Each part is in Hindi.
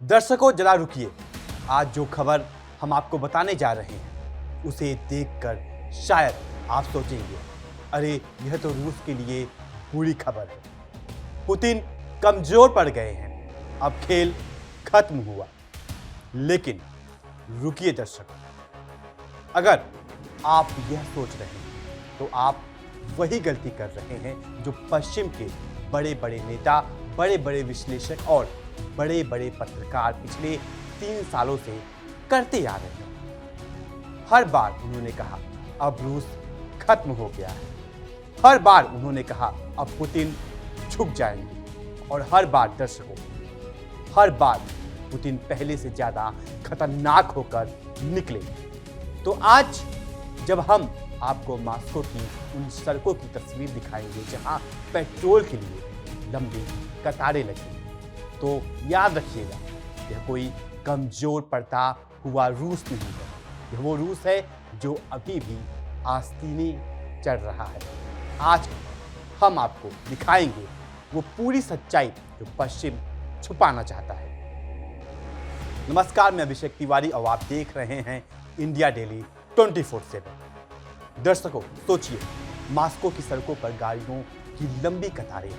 दर्शकों जरा रुकिए। आज जो खबर हम आपको बताने जा रहे हैं उसे देखकर शायद आप सोचेंगे, अरे यह तो रूस के लिए बुरी खबर है। पुतिन कमजोर पड़ गए हैं, अब खेल खत्म हुआ। लेकिन रुकिए दर्शकों, अगर आप यह सोच रहे हैं तो आप वही गलती कर रहे हैं जो पश्चिम के बड़े बड़े नेता, बड़े बड़े विश्लेषक और बड़े बड़े पत्रकार पिछले 3 सालों से करते आ रहे हैं। हर बार उन्होंने कहा अब रूस खत्म हो गया है, हर बार उन्होंने कहा अब पुतिन झुक जाएंगे, और हर बार दर्शकों, हर बार पुतिन पहले से ज्यादा खतरनाक होकर निकले। तो आज जब हम आपको मॉस्को की उन सड़कों की तस्वीर दिखाएंगे जहां पेट्रोल के लिए लंबी कतारें लगी, तो याद रखिएगा यह कोई कमजोर पड़ता हुआ रूस नहीं है। यह वो रूस है जो अभी भी आस्तीने चढ़ रहा है। आज हम आपको दिखाएंगे वो पूरी सच्चाई जो पश्चिम छुपाना चाहता है। नमस्कार, मैं अभिषेक तिवारी और आप देख रहे हैं इंडिया डेली 24/7। दर्शकों सोचिए, मॉस्को की सड़कों पर गाड़ियों की लंबी कतारें,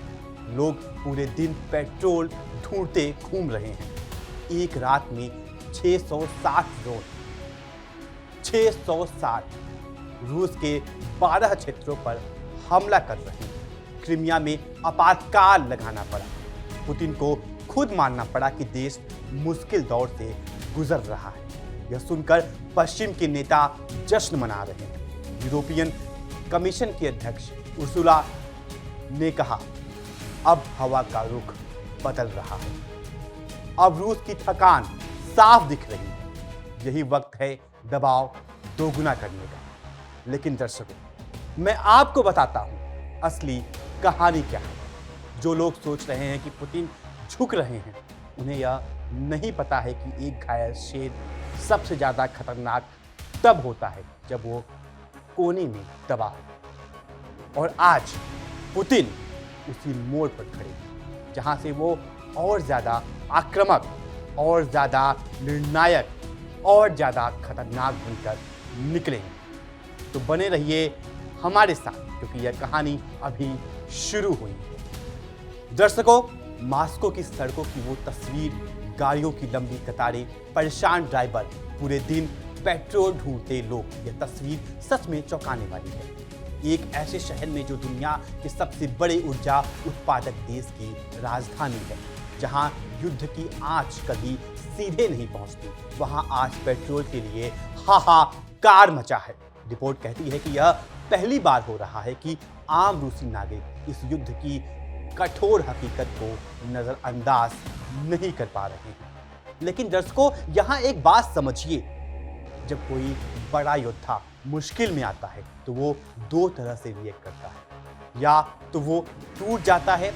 लोग पूरे दिन पेट्रोल ढूंढते घूम रहे हैं। एक रात में 660 ड्रोन, 660 रूस के 12 क्षेत्रों पर हमला कर रहे हैं। क्रीमिया में आपातकाल लगाना पड़ा। पुतिन को खुद मानना पड़ा कि देश मुश्किल दौर से गुजर रहा है। यह सुनकर पश्चिम के नेता जश्न मना रहे हैं। यूरोपियन कमीशन की अध्यक्ष उर्सुला ने कहा अब हवा का रुख बदल रहा है, अब रूस की थकान साफ दिख रही है। यही वक्त है दबाव दोगुना करने का। लेकिन दर्शकों, मैं आपको बताता हूं असली कहानी क्या है। जो लोग सोच रहे हैं कि पुतिन झुक रहे हैं, उन्हें यह नहीं पता है कि एक घायल शेर सबसे ज्यादा खतरनाक तब होता है जब वो कोने में दबा हो। और आज पुतिन उसी मोड़ पर खड़े हैं जहां से वो और ज्यादा आक्रामक, और ज्यादा निर्णायक, और ज्यादा खतरनाक बनकर निकलेंगे। तो बने रहिए हमारे साथ क्योंकि यह कहानी अभी शुरू हुई है। दर्शकों, मॉस्को की सड़कों की वो तस्वीर, गाड़ियों की लंबी कतारें, परेशान ड्राइवर, पूरे दिन पेट्रोल ढूंढते लोग, यह तस्वीर सच में चौंकाने वाली है। एक ऐसे शहर में जो दुनिया के सबसे बड़े ऊर्जा उत्पादक देश की राजधानी है, जहां युद्ध की आंच कभी सीधे नहीं पहुंचती, वहां आज पेट्रोल के लिए हाहाकार मचा है। रिपोर्ट कहती है कि यह पहली बार हो रहा है कि आम रूसी नागरिक इस युद्ध की कठोर हकीकत को नजरअंदाज नहीं कर पा रहे हैं। लेकिन दर्शकों, यहां एक बात समझिए, जब कोई बड़ा योद्धा मुश्किल में आता है तो वो 2 तरह से रिएक्ट करता है। या तो वो टूट जाता है,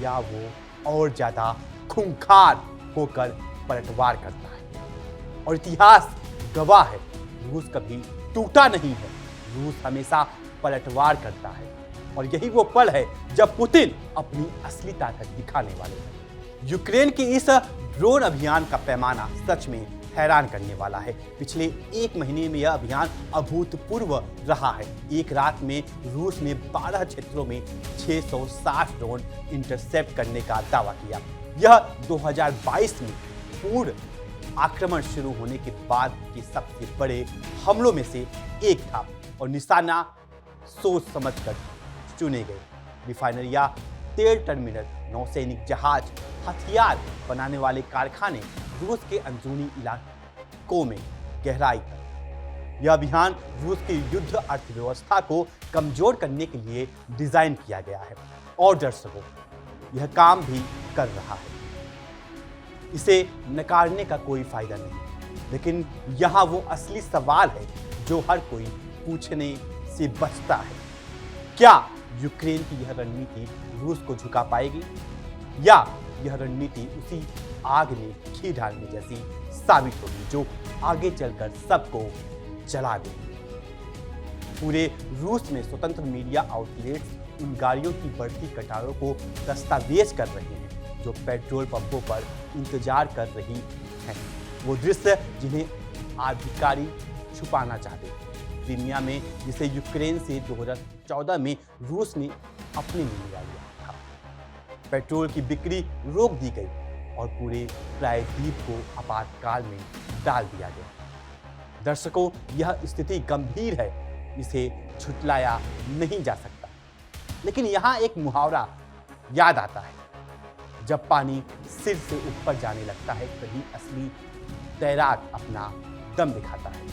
या वो और ज्यादा खूंखार होकर पलटवार करता है। और इतिहास गवाह है, रूस कभी टूटा नहीं है, रूस हमेशा पलटवार करता है। और यही वो पल है जब पुतिन अपनी असली ताकत दिखाने वाले हैं। यूक्रेन के इस ड्रोन अभियान का पैमाना सच में हैरान करने वाला है। पिछले 1 महीने में यह अभियान अभूतपूर्व रहा है। एक रात में रूस ने 12 क्षेत्रों में 660 ड्रोन इंटरसेप्ट करने का दावा किया। यह 2022 में पूर्ण आक्रमण शुरू होने के बाद के सबसे बड़े हमलों में से एक था, और निशाना सोच समझकर चुने गए। रिफाइनरियां, तेल टर्मिनल, नौसैनिक जहाज, हथियार बनाने वाले कारखाने, रूस के अंदरूनी इलाकों में गहराई तक। यह अभियान रूस की युद्ध अर्थव्यवस्था को कमजोर करने के लिए डिजाइन किया गया है। और दर्शकों, यह काम भी कर रहा है, इसे नकारने का कोई फायदा नहीं। लेकिन यहां वो असली सवाल है जो हर कोई पूछने से बचता है। क्या यूक्रेन की यह रणनीति रूस को झुका पाएगी, या यह रणनीति उसी आग में घी डालने जैसी साबित होगी जो आगे चलकर सबको जला देगी। पूरे रूस में स्वतंत्र मीडिया आउटलेट्स उन गाड़ियों की बढ़ती कतारों को दस्तावेज कर रहे हैं जो पेट्रोल पंपों पर इंतजार कर रही हैं। वो दृश्य जिन्हें अधिकारी छुपाना चाहते थे। क्रीमिया में जिसे यूक्रेन से 2014 में रूस ने अपने में मिला लिया था। पेट्रोल की बिक्री रोक दी गई और पूरे प्रायद्वीप को आपातकाल में डाल दिया गया। दर्शकों, यह स्थिति गंभीर है, इसे झुटलाया नहीं जा सकता। लेकिन यहाँ एक मुहावरा याद आता है, जब पानी सिर से ऊपर जाने लगता है तभी असली तैराक अपना दम दिखाता है।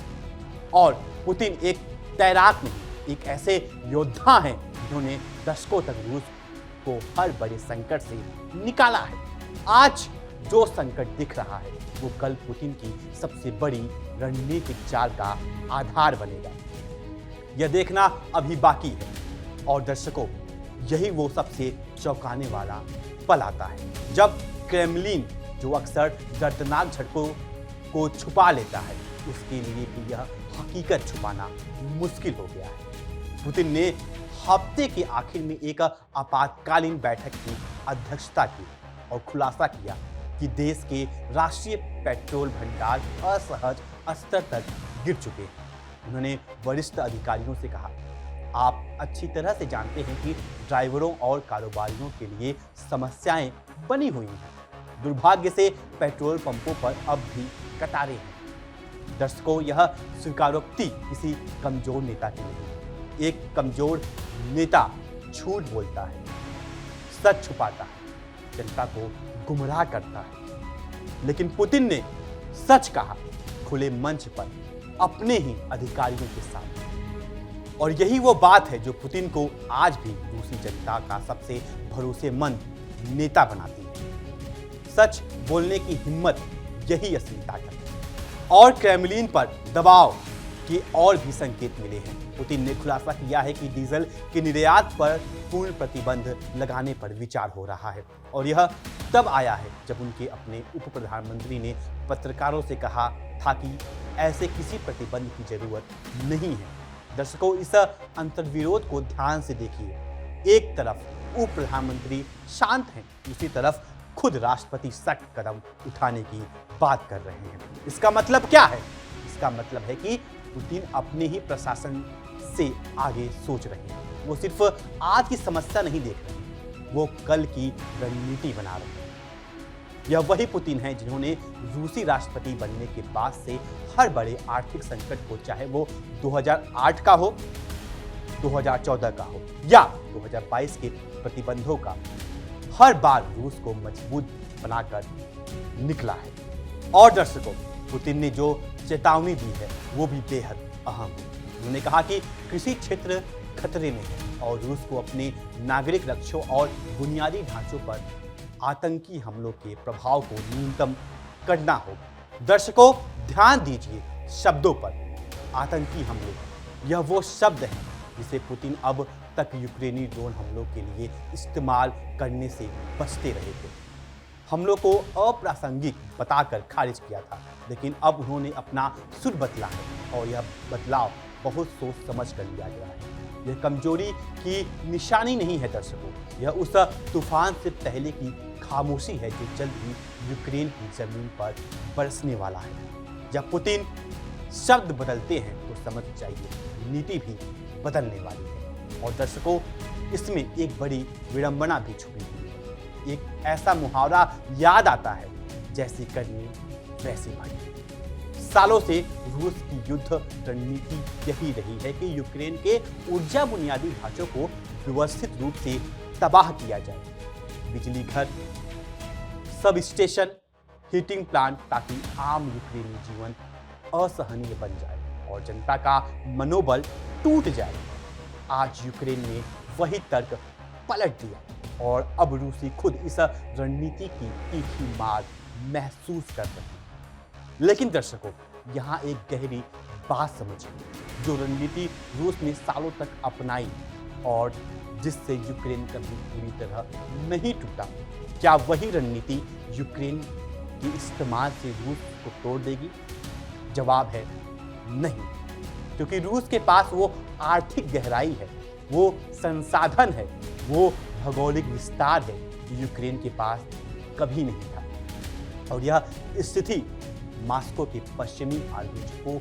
और पुतिन एक तैराक नहीं, एक ऐसे योद्धा हैं जिन्होंने दशकों तक रूस को हर बड़े संकट से निकाला है। आज जो संकट दिख रहा है वो कल पुतिन की सबसे बड़ी रणनीतिक चाल का आधार बनेगा। यह देखना अभी बाकी है। और दर्शकों, यही वो सबसे चौंकाने वाला पल आता है जब क्रेमलिन, जो अक्सर दर्दनाक झटकों को छुपा लेता है, उसके लिए भी यह हकीकत छुपाना मुश्किल हो गया है। पुतिन ने हफ्ते के आखिर में एक आपातकालीन बैठक की अध्यक्षता की और खुलासा किया कि देश के राष्ट्रीय पेट्रोल भंडार असहज स्तर तक गिर चुके हैं। उन्होंने वरिष्ठ अधिकारियों से कहा, आप अच्छी तरह से जानते हैं कि ड्राइवरों और कारोबारियों के लिए समस्याएं बनी हुई हैं। दुर्भाग्य से पेट्रोल पंपों पर अब भी कतारें हैं। दर्शकों, यह स्वीकारोक्ति किसी कमजोर नेता की नहीं। एक कमजोर नेता झूठ बोलता है, सच छुपाता है, जनता को गुमराह करता है। लेकिन पुतिन ने सच कहा, खुले मंच पर, अपने ही अधिकारियों के सामने। और यही वो बात है जो पुतिन को आज भी रूसी जनता का सबसे भरोसेमंद नेता बनाती है। सच बोलने की हिम्मत, यही असली ताकत है। और क्रेमलिन पर दबाव के और भी संकेत मिले हैं। पुतिन ने खुलासा किया है कि डीजल के निर्यात पर पूर्ण प्रतिबंध लगाने पर विचार हो रहा है। और यह तब आया है जब उनके अपने उप प्रधानमंत्री ने पत्रकारों से कहा था कि ऐसे किसी प्रतिबंध की जरूरत नहीं है। दर्शकों, इस अंतर्विरोध को ध्यान से देखिए। एक तरफ उप प्रधानमंत्री शांत हैं, दूसरी तरफ खुद राष्ट्रपति सख्त कदम उठाने की बात कर रहे हैं। इसका मतलब क्या है? इसका मतलब है कि पुतिन अपने ही प्रशासन से आगे सोच रहे हैं। वो सिर्फ आज की समस्या नहीं देख रहे, वो कल की रणनीति बना रहे हैं। यह वही पुतिन है जिन्होंने रूसी राष्ट्रपति बनने के बाद से हर बड़े आर्थिक संकट को, चाहे वो 2008 का हो, 2014 का हो या 2022 के प्रतिबंधों का, हर बार रूस को मजबूत बनाकर निकला है। और दर्शकों, पुतिन ने जो चेतावनी दी है वो भी बेहद अहम है। उन्होंने कहा कि कृषि क्षेत्र खतरे में है और रूस को अपने नागरिक लक्ष्यों और बुनियादी ढांचों पर आतंकी हमलों के प्रभाव को न्यूनतम करना होगा। दर्शकों, ध्यान दीजिए शब्दों पर। आतंकी हमले, यह वो शब्द है जिसे पुतिन अब तक यूक्रेनी ड्रोन हमलों के लिए इस्तेमाल करने से बचते रहे थे। हमलों को अप्रासंगिक बताकर खारिज किया था, लेकिन अब उन्होंने अपना सुर बदला है और यह बदलाव बहुत सोच समझ कर लिया गया है। यह कमजोरी की निशानी नहीं है दर्शकों, यह उस तूफान से पहले की खामोशी है जो जल्द ही यूक्रेन की जमीन पर बरसने वाला है। जब पुतिन शब्द बदलते हैं तो समझ जाइए नीति भी बदलने वाली है। और दर्शकों, इसमें एक बड़ी विडंबना भी छुपी हुई है। एक ऐसा मुहावरा याद आता है, जैसी करनी वैसी भरनी। सालों से रूस की युद्ध रणनीति यही रही है कि यूक्रेन के ऊर्जा बुनियादी ढांचों को व्यवस्थित रूप से तबाह किया जाए। बिजली घर, सब स्टेशन, हीटिंग प्लांट, ताकि आम यूक्रेनी जीवन असहनीय बन जाए और जनता का मनोबल टूट जाए। आज यूक्रेन ने वही तर्क पलट दिया और अब रूसी खुद इस रणनीति की तीखी मार महसूस कर रहे हैं। लेकिन दर्शकों, यहाँ एक गहरी बात समझिए। जो रणनीति रूस ने सालों तक अपनाई और जिससे यूक्रेन कभी पूरी तरह नहीं टूटा, क्या वही रणनीति यूक्रेन के इस्तेमाल से रूस को तोड़ देगी? जवाब है नहीं, क्योंकि रूस के पास वो आर्थिक गहराई है, वो संसाधन है, वो भौगोलिक विस्तार है कि यूक्रेन के पास कभी नहीं था। और यह स्थिति मॉस्को के पश्चिमी आलोचकों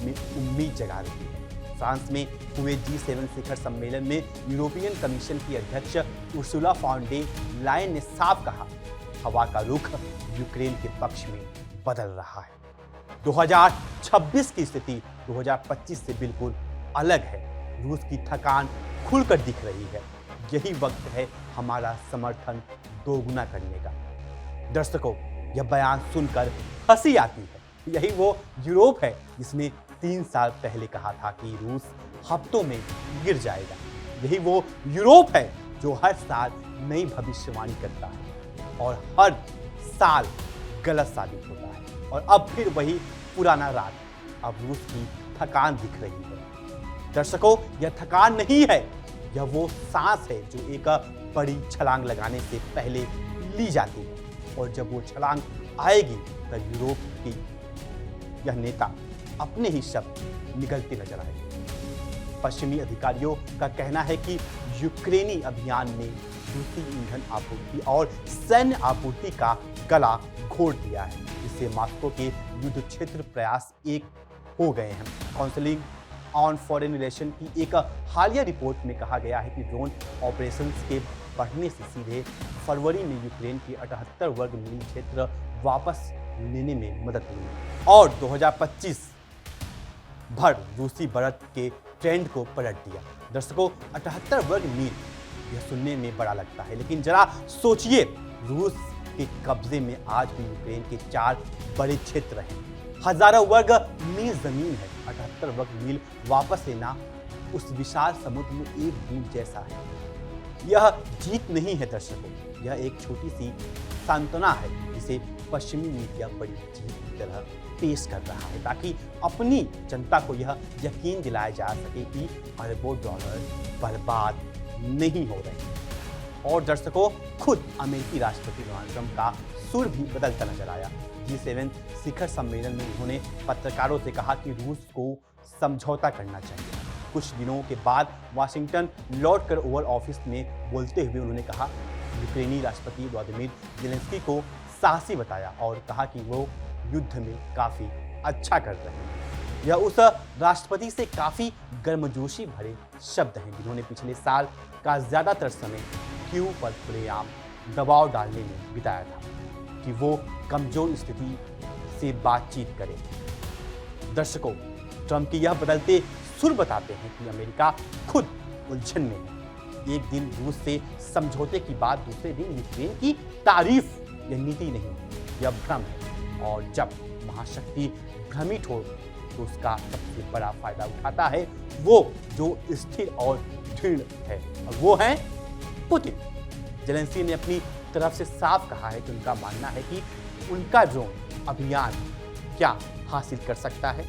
में उम्मीद जगा रही है। फ्रांस में हुए G7 शिखर सम्मेलन में यूरोपियन कमीशन की अध्यक्ष उर्सुला फॉन डे लायन ने साफ कहा, हवा का रुख यूक्रेन के पक्ष में बदल रहा है। 2026 की स्थिति 2025 से बिल्कुल अलग है। रूस की थकान खुलकर दिख रही है। यही वक्त है हमारा समर्थन दोगुना करने का। दर्शकों, यह बयान सुनकर हंसी आती है। यही वो यूरोप है जिसने 3 साल पहले कहा था कि रूस हफ्तों में गिर जाएगा। यही वो यूरोप है जो हर साल नई भविष्यवाणी करता है और हर साल गलत साबित होता है। और अब फिर वही पुराना राग। अब रूस की थकान दिख रही है। दर्शकों, यह थकान नहीं है, यह वो सांस है जो एक बड़ी छलांग लगाने से पहले ली जाती है। और जब वो छलांग आएगी तब यूरोप की यह नेता अपने ही शब्द निगलते नजर आएंगे। पश्चिमी अधिकारियों का कहना है कि यूक्रेनी अभियान ने रूसी ईंधन आपूर्ति और सैन्य आपूर्ति का गला घोट दिया है, जिससे मॉस्को के युद्ध क्षेत्र प्रयास एक हो गए हैं। काउंसिलिंग ऑन फॉरेन रिलेशन की एक हालिया रिपोर्ट में कहा गया है कि ड्रोन ऑपरेशंस के बढ़ने से सीधे फरवरी में यूक्रेन के 78 वर्ग मील क्षेत्र वापस लेने में मदद मिली और 2025 भर रूसी बढ़त के ट्रेंड को पलट दिया। दर्शकों, 78 वर्ग मील यह सुनने में बड़ा लगता है, लेकिन जरा सोचिए, रूस के कब्जे में आज भी यूक्रेन के 4 बड़े क्षेत्र हैं। हजारों वर्ग मील जमीन है। 78 वर्ग मील वापस लेना उस विशाल समुद्र में एक बूंद जैसा है। यह जीत नहीं है दर्शकों, यह एक छोटी सी सांत्वना है जिसे पश्चिमी मीडिया बड़ी जीत की तरह पेश कर रहा है, ताकि अपनी जनता को यह यकीन दिलाया जा सके कि अरबों डॉलर बर्बाद नहीं हो रहे। और दर्शकों, खुद अमेरिकी राष्ट्रपति डोनाल्ड ट्रंप का सुर भी बदलता नजर आया। G7 शिखर सम्मेलन में उन्होंने पत्रकारों से कहा कि रूस को समझौता करना चाहिए। कुछ दिनों के बाद वाशिंगटन लौटकर ओवल ऑफिस में बोलते हुए उन्होंने कहा, यूक्रेनी राष्ट्रपति व्लादिमीर ज़ेलेंस्की को साहसी बताया और कहा कि वो युद्ध में काफी अच्छा कर रहे हैं। यह उस राष्ट्रपति से काफी गर्मजोशी भरे शब्द हैं जिन्होंने पिछले साल का ज्यादातर समय कीव पर खुलेआम दबाव डालने में बिताया था कि वो कमजोर स्थिति से बातचीत करे। दर्शकों, ट्रंप की यह बदलते सुर बताते हैं कि अमेरिका खुद उलझन में है। एक दिन रूस से समझौते की बात, दूसरे दिन यूक्रेन की तारीफ। यह नीति नहीं, यह भ्रम है। और जब महाशक्ति भ्रमित हो तो उसका सबसे बड़ा फायदा उठाता है वो जो स्थिर और दृढ़ है, और वो है पुतिन। ज़ेलेंस्की ने अपनी तरफ से साफ कहा है कि उनका मानना है कि उनका ड्रोन अभियान क्या हासिल कर सकता है।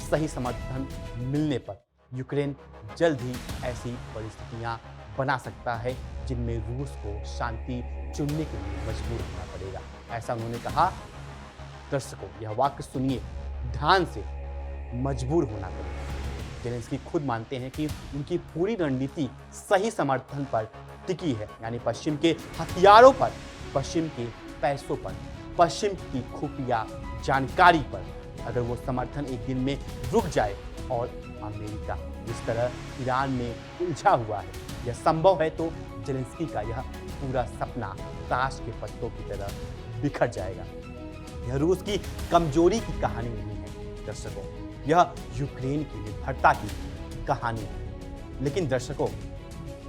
सही समर्थन मिलने पर यूक्रेन जल्द ही ऐसी परिस्थितियां बना सकता है जिनमें रूस को शांति चुनने के लिए मजबूर होना पड़ेगा, ऐसा उन्होंने कहा। दर्शकों, यह वाक्य सुनिए ध्यान से, मजबूर होना पड़ेगा। ज़ेलेंस्की खुद मानते हैं कि उनकी पूरी रणनीति सही समर्थन पर टिकी है, यानी पश्चिम के हथियारों पर, पश्चिम के पैसों पर, पश्चिम की खुफिया जानकारी पर। अगर वो समर्थन एक दिन में रुक जाए और अमेरिका जिस तरह ईरान में उलझा हुआ है यह संभव है, तो ज़ेलेंस्की का यह पूरा सपना ताश के पत्तों की तरह बिखर जाएगा। यह रूस की कमजोरी की कहानी नहीं है दर्शकों, यह यूक्रेन की निर्भरता की कहानी है। लेकिन दर्शकों,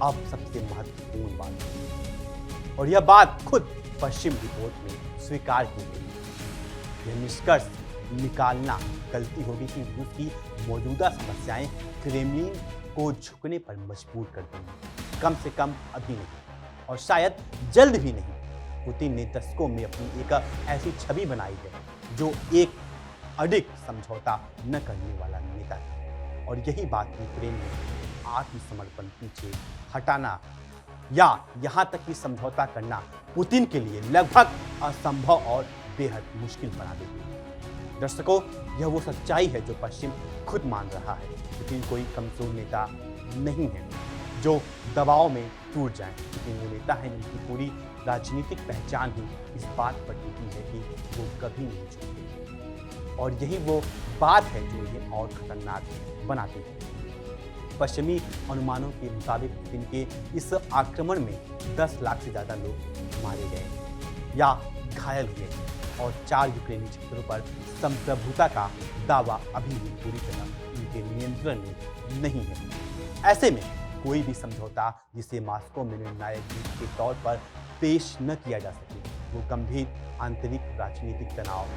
अब सबसे महत्वपूर्ण बात, और यह बात खुद पश्चिम रिपोर्ट में स्वीकार की गई। यह निष्कर्ष निकालना गलती होगी कि रूस की मौजूदा समस्याएं क्रेमलिन को झुकने पर मजबूर कर देंगी, कम से कम अभी नहीं और शायद जल्द भी नहीं। पुतिन ने दशकों में अपनी एक ऐसी छवि बनाई है जो एक अडिग समझौता न करने वाला नेता है, और यही बात यूक्रेन में आत्मसमर्पण, पीछे हटाना या यहाँ तक कि समझौता करना पुतिन के लिए लगभग असंभव और बेहद मुश्किल बना देती है। दर्शकों, यह वो सच्चाई है जो पश्चिम खुद मान रहा है। पुतिन कोई कमजोर नेता नहीं है जो दबाव में टूट जाए। पुतिन वो नेता है जिनकी पूरी राजनीतिक पहचान ही इस बात पर टिकी है कि वो कभी नहीं झुकते, और यही वो बात है जो इन्हें और खतरनाक बनाती है। पश्चिमी अनुमानों के मुताबिक पुतिन के इस आक्रमण में 10 लाख से ज़्यादा लोग मारे गए या घायल हुए और 4 यूक्रेनी क्षेत्रों पर संप्रभुता का दावा अभी भी पूरी तरह उनके नियंत्रण में नहीं है। ऐसे में कोई भी समझौता जिसे मॉस्को में निर्णायक जीत के तौर पर पेश न किया जा सके, वो गंभीर आंतरिक राजनीतिक तनाव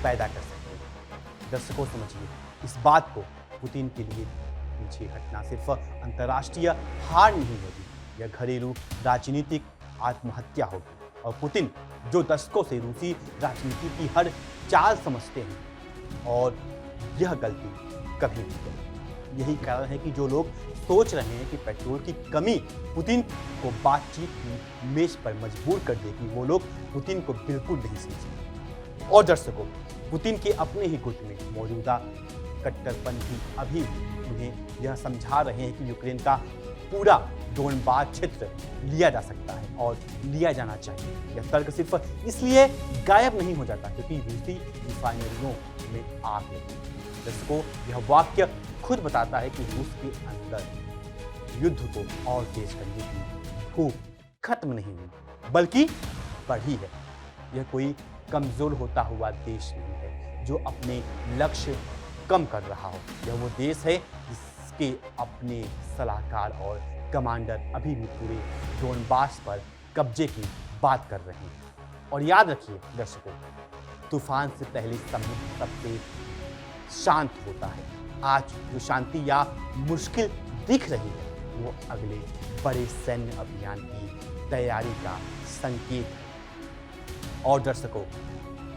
पैदा कर सकते हैं। दर्शकों, समझिए, इस बात को पुतिन के लिए पीछे हटना सिर्फ अंतर्राष्ट्रीय हार नहीं होगी, यह घरेलू राजनीतिक आत्महत्या होगी। और पुतिन जो दशकों से रूसी राजनीति की हर चाल समझते हैं, और यह गलती कभी नहीं करेंगे। यही कारण है कि जो लोग सोच रहे हैं कि पेट्रोल की कमी पुतिन को बातचीत की मेज पर मजबूर कर देगी, वो लोग पुतिन को बिल्कुल नहीं समझते। और दर्शकों, पुतिन के अपने ही गुट में मौजूदा कट्टरपंथी अभी भी उन्हें यह समझा रहे हैं कि यूक्रेन का पूरा डोनबास क्षेत्र लिया जा सकता है और लिया जाना चाहिए। यह तर्क सिर्फ इसलिए गायब नहीं हो जाता क्योंकि रूसी रिफाइनरियों में आग लगी। दर्शकों, यह वाक्य खुद बताता है कि रूस के अंदर युद्ध को और तेज करने की भूख खत्म नहीं हुई, बल्कि बढ़ी है। यह कोई कमजोर होता हुआ देश नहीं है जो अपने लक्ष्य कम कर रहा हो। यह वो देश है जिसके अपने सलाहकार और कमांडर अभी भी पूरे डोनबास पर कब्जे की बात कर रहे हैं। और याद रखिए दर्शकों, तूफान से पहले समुद्र सबसे शांत होता है। आज जो शांति या मुश्किल दिख रही है, वो अगले बड़े सैन्य अभियान की तैयारी का संकेत है। और दर्शकों,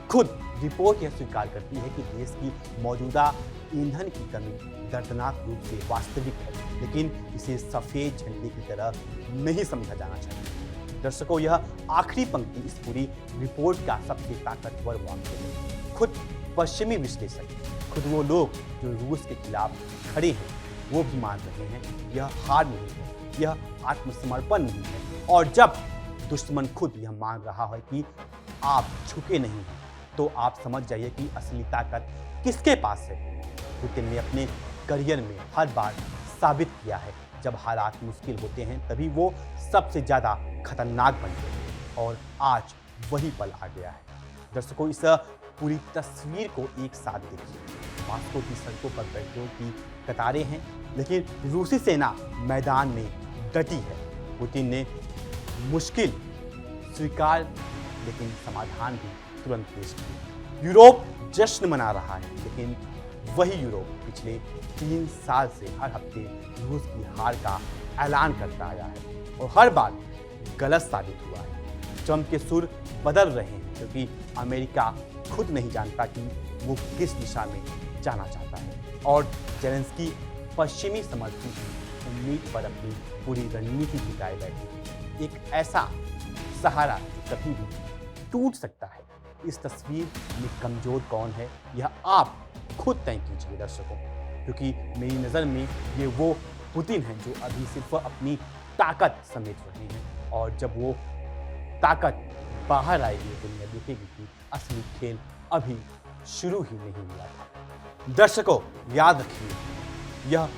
खुद रिपोर्ट यह स्वीकार करती है कि देश की मौजूदा ईंधन की कमी दर्दनाक रूप से वास्तविक है, लेकिन इसे सफेद झंडे की तरह नहीं समझा जाना चाहिए। दर्शकों, यह आखिरी पंक्ति इस पूरी रिपोर्ट का सबसे ताकतवर वाक्य है। खुद पश्चिमी विश्लेषक, खुद वो लोग जो रूस के खिलाफ खड़े हैं, वो भी मान रहे हैं यह हार नहीं है, यह आत्मसमर्पण नहीं है। और जब दुश्मन खुद यह मान रहा है कि आप झुके नहीं हैं, तो आप समझ जाइए कि असली ताकत किसके पास है। पुतिन ने अपने करियर में हर बार साबित किया है, जब हालात मुश्किल होते हैं तभी वो सबसे ज़्यादा खतरनाक बनते हैं, और आज वही पल आ गया है। दर्शकों, इस पूरी तस्वीर को एक साथ देखिए। मॉस्को की सड़कों पर पेट्रोल की कतारें हैं, लेकिन रूसी सेना मैदान में डटी है। पुतिन ने मुश्किल स्वीकार, लेकिन समाधान भी तुरंत पेश किया। यूरोप जश्न मना रहा है, लेकिन वही यूरोप पिछले 3 साल से हर हफ्ते रूस की हार का ऐलान करता आया है, और हर बार गलत साबित हुआ है। ट्रंप के सुर बदल रहे हैं क्योंकि अमेरिका खुद नहीं जानता कि वो किस दिशा में जाना चाहता है, और जेलेंस्की पश्चिमी समर्थन की उम्मीद पर अपनी पूरी रणनीति टिकाए बैठे। एक ऐसा सहारा जो कभी भी टूट सकता है। इस तस्वीर में कमजोर कौन है, यह आप खुद तय कीजिए दर्शकों, क्योंकि मेरी नज़र में ये वो पुतिन हैं जो अभी सिर्फ अपनी ताकत समेट रहे हैं, और जब वो ताकत बाहर आएगी दुनिया देखेगी कि असली खेल अभी शुरू ही नहीं हुआ था। दर्शकों, याद रखिए, यह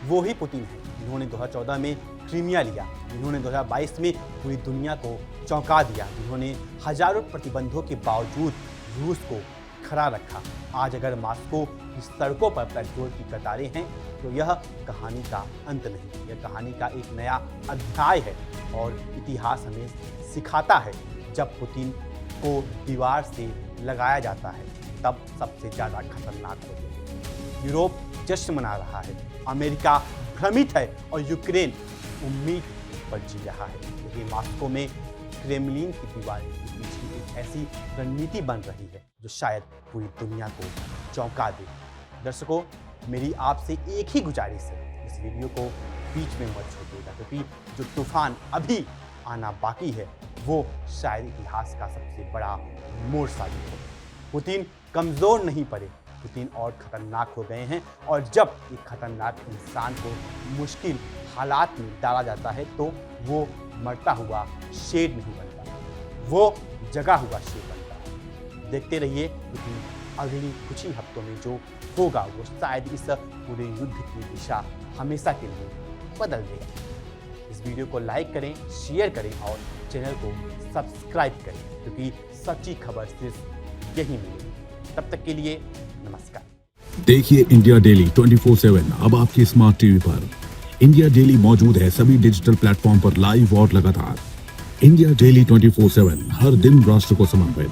वो ही पुतिन है जिन्होंने 2014 में क्रीमिया लिया, जिन्होंने 2022 में पूरी दुनिया को चौंका दिया, जिन्होंने हजारों प्रतिबंधों के बावजूद रूस को खड़ा रखा। आज अगर मॉस्को की सड़कों पर पेट्रोल की कतारें हैं, तो यह कहानी का अंत नहीं, यह कहानी का एक नया अध्याय है। और इतिहास हमें सिखाता है, जब पुतिन को दीवार से लगाया जाता है, तब सबसे ज़्यादा खतरनाक होते हैं। यूरोप जश्न मना रहा है, अमेरिका भ्रमित है, और यूक्रेन उम्मीद पर जी रहा है। लेकिन मॉस्को में क्रेमलिन की दीवारें के पीछे एक ऐसी रणनीति बन रही है जो शायद पूरी दुनिया को चौंका दे। दर्शकों, मेरी आपसे एक ही गुजारिश है, इस वीडियो को बीच में मत छोड़िएगा, क्योंकि जो तूफान अभी आना बाकी है, वो शायद इतिहास का सबसे बड़ा मोड़ साबित हो। पुतिन कमज़ोर नहीं पड़े, पुतिन और खतरनाक हो गए हैं, और जब एक खतरनाक इंसान को मुश्किल हालात में डाला जाता है, तो वो मरता हुआ शेर नहीं बनता, वो जगा हुआ शेर बनता है। देखते रहिए, क्योंकि अगली कुछ ही हफ्तों में जो होगा वो शायद इस पूरे युद्ध की दिशा हमेशा के लिए बदल देगा। इस वीडियो को लाइक करें, शेयर करें और चैनल को सब्सक्राइब करें, क्योंकि सच्ची खबर सिर्फ यही मिलेगी। तब तक के लिए नमस्कार। देखिए इंडिया डेली 24/7 अब आपके स्मार्ट टीवी पर। इंडिया डेली मौजूद है सभी डिजिटल प्लेटफॉर्म पर लाइव और लगातार। इंडिया डेली 24/7 हर दिन राष्ट्र को समर्पित।